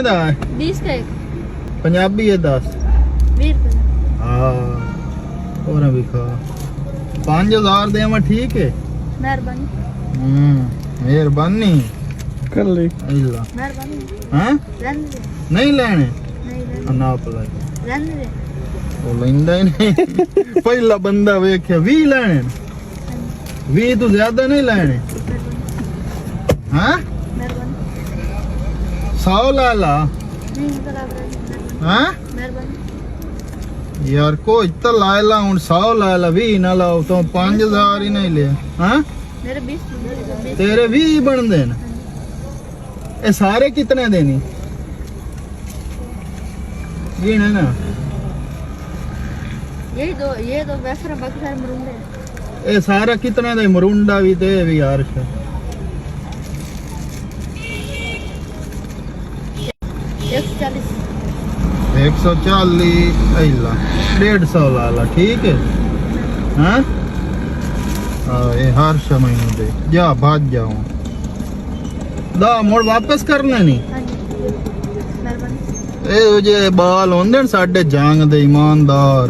कितने दा है? 20 का एक। पंजाबी है 10। 20 रुपए का। हाँ और भी खा 5000 दे मैं ठीक है। मेहरबानी। मेहरबानी कर ले। इल्ला मेहरबानी। हैं रहने दे। नहीं लेने नहीं रहने ना पला रहने दे। वो लेंदा ही नहीं पहला बंदा वेख्या 20 लेने 20 तो ज्यादा नहीं लेने हाँ मेहरबानी। 100 ला ला नहीं निकल आप रहने। हाँ मेहरबानी। यार को इतना लाए ला हूँ 100 लाए ला 20 ना लाओ तो 5000 ही नहीं ले हाँ मेरे 20 तेरे 20 बन देन ये सारे कितने देनी गिने ना ये दो वैसे बाकी सारे मरूंगे। ये सारा कितने दे मरुंडा भी ते भी यार 140। 140 ऐला 150 लाला ठीक है हाँ ये हर समय में दे जा भाग जाऊं दा मोड़ वापस करना नहीं हाँ जी मेहरबानी। ए जे बाल होंदे न साडे जांग दे ईमानदार